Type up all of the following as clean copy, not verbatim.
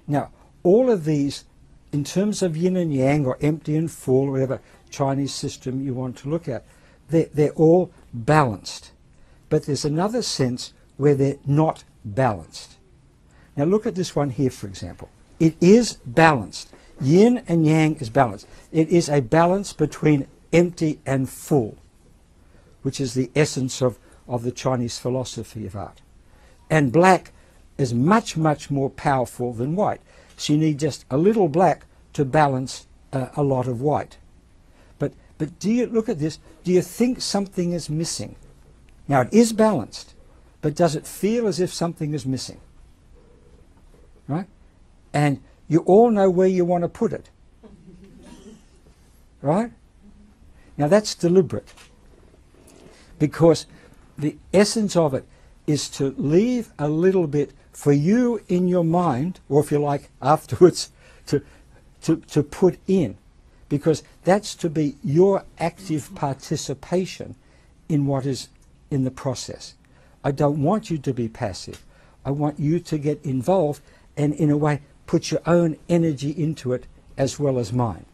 Now, all of these, in terms of yin and yang or empty and full, or whatever Chinese system you want to look at, they're all balanced. But there's another sense where they're not balanced. Now look at this one here, for example. It is balanced. Yin and yang is balanced. It is a balance between empty and full, which is the essence of the Chinese philosophy of art. And black is much, much more powerful than white. So you need just a little black to balance a lot of white. But do you look at this? Do you think something is missing? Now it is balanced, but does it feel as if something is missing? Right? And you all know where you want to put it. Right? Now that's deliberate, because the essence of it is to leave a little bit for you in your mind, or if you like afterwards, to put in, because that's to be your active participation in what is in the process. I don't want you to be passive. I want you to get involved and in a way put your own energy into it as well as mine.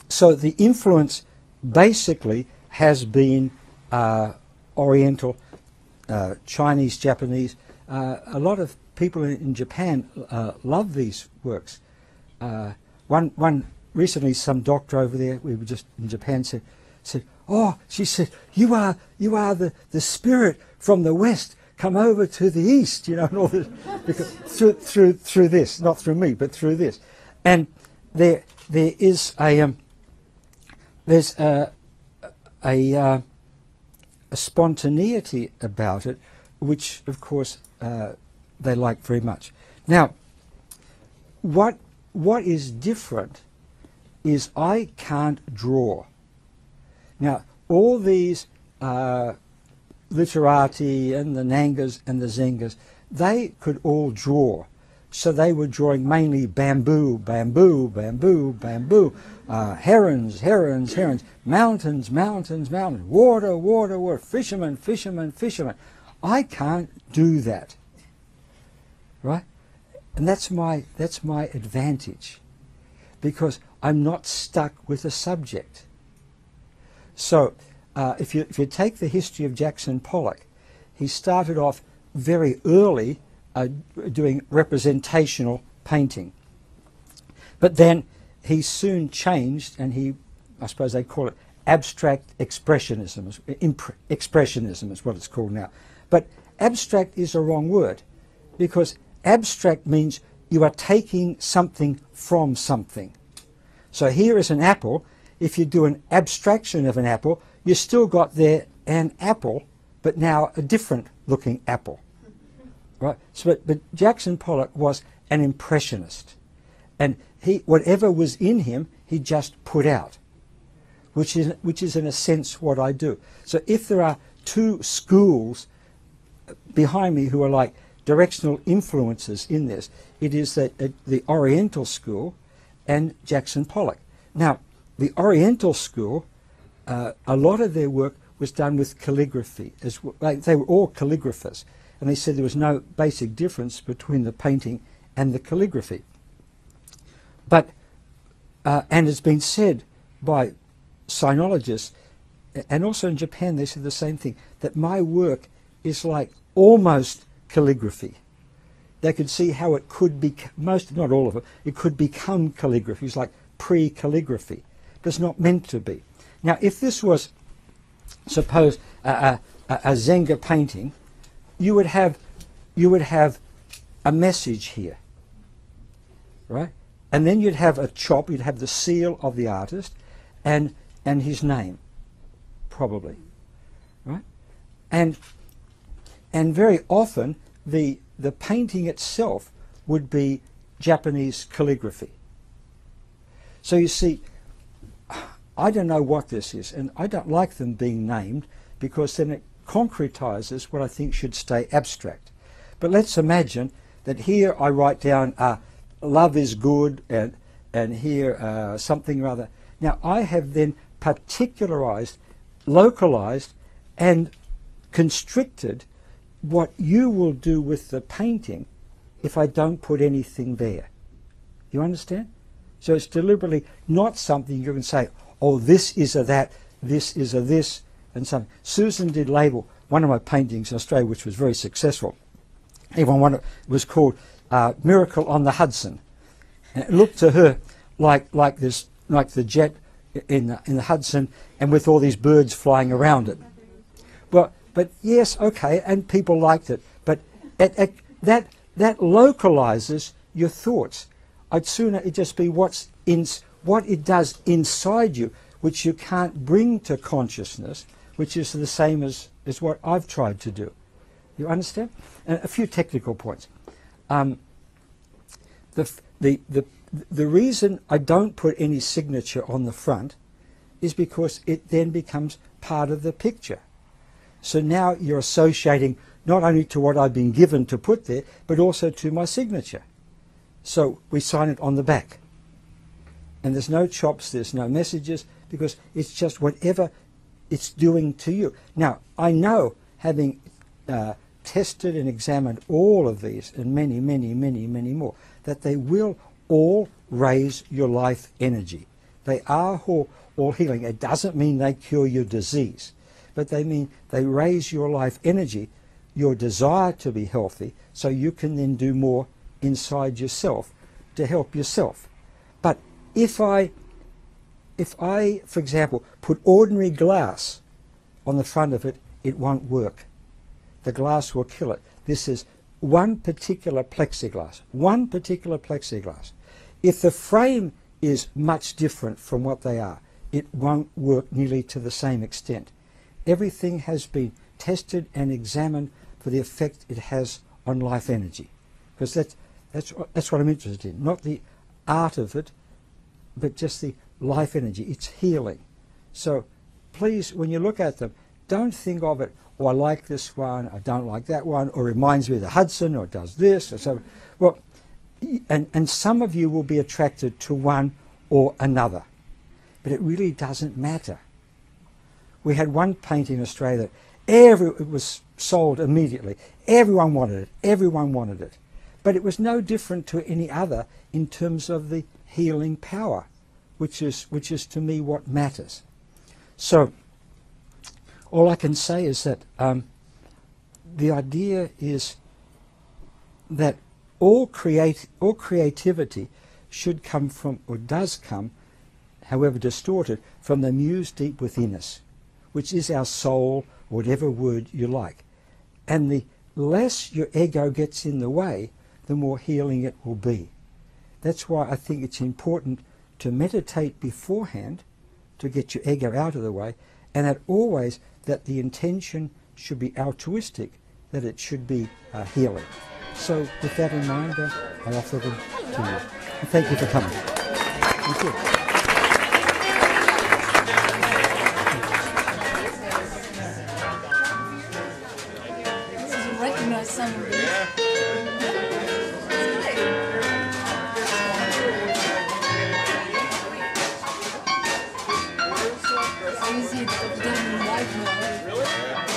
So the influence basically has been Oriental, Chinese, Japanese. A lot of people in Japan love these works. One recently, some doctor over there, we were just in Japan, said, "Oh," she said, you are the spirit from the West, come over to the East," you know, and all this, because through this, not through me, but through this. And there is there's a spontaneity about it, which of course they like very much. Now, what is different is I can't draw. Now, all these literati and the Nangas and the Zengas, they could all draw. So they were drawing mainly bamboo, bamboo, bamboo, bamboo, herons, herons, herons, mountains, mountains, mountains, water, water, water, fishermen, fishermen, fishermen. I can't do that, right? And that's my advantage, because I'm not stuck with a subject. So if you take the history of Jackson Pollock, he started off very early doing representational painting. But then he soon changed, and I suppose they call it abstract expressionism. Expressionism is what it's called now. But abstract is a wrong word, because abstract means you are taking something from something. So here is an apple. If you do an abstraction of an apple, you still got there an apple, but now a different looking apple. Right? So, but Jackson Pollock was an impressionist, and whatever was in him, he just put out, which is in a sense what I do. So if there are two schools behind me who are like directional influences in this, it is that the Oriental school and Jackson Pollock. Now, the Oriental school, a lot of their work was done with calligraphy. They were all calligraphers. And they said there was no basic difference between the painting and the calligraphy. But, and it's been said by sinologists, and also in Japan they said the same thing, that my work is like almost calligraphy. They could see how it could be, not all of it could become calligraphy. It's like pre-calligraphy. But it's not meant to be. Now, if this was, suppose, a Zenga painting, you would have a message here, right? And then you'd have a chop, you'd have the seal of the artist and his name, probably, right? And very often the painting itself would be Japanese calligraphy. So you see, I don't know what this is, and I don't like them being named, because then it concretizes what I think should stay abstract. But let's imagine that here I write down love is good, and here something or other. Now I have then particularized, localized, and constricted what you will do with the painting if I don't put anything there. You understand? So it's deliberately not something you can say, oh, this is a that, this is a this, and something. Susan did label one of my paintings in Australia, which was very successful. Even one, it was called Miracle on the Hudson. And it looked to her like the jet in the Hudson, and with all these birds flying around it. Well, but yes, okay, and people liked it, but that localizes your thoughts. I'd sooner it just be what it does inside you, which you can't bring to consciousness, which is the same as what I've tried to do. You understand? And a few technical points. The reason I don't put any signature on the front is because it then becomes part of the picture. So now you're associating not only to what I've been given to put there, but also to my signature. So we sign it on the back. And there's no chops, there's no messages, because it's just whatever it's doing to you. Now, I know, having tested and examined all of these, and many, many, many, many more, that they will all raise your life energy. They are all healing. It doesn't mean they cure your disease, but they mean they raise your life energy, your desire to be healthy, so you can then do more inside yourself to help yourself. But if I, for example, put ordinary glass on the front of it, it won't work. The glass will kill it. This is one particular plexiglass. One particular plexiglass. If the frame is much different from what they are, it won't work nearly to the same extent. Everything has been tested and examined for the effect it has on life energy. Because that's what I'm interested in. Not the art of it, but just the life energy. It's healing. So please, when you look at them, don't think of it, oh, I like this one, I don't like that one, or reminds me of the Hudson, or does this, or so. Well, and some of you will be attracted to one or another, but it really doesn't matter. We had one painting in Australia that it was sold immediately. Everyone wanted it. Everyone wanted it. But it was no different to any other in terms of the healing power, which is to me what matters. So all I can say is that the idea is that all creativity should come from, or does come, however distorted, from the muse deep within us, which is our soul, whatever word you like. And the less your ego gets in the way, the more healing it will be. That's why I think it's important to meditate beforehand to get your ego out of the way, and that the intention should be altruistic, that it should be healing. So with that in mind, I offer them to you. And thank you for coming. Thank you. I recognize some of these. Easy to get in life now.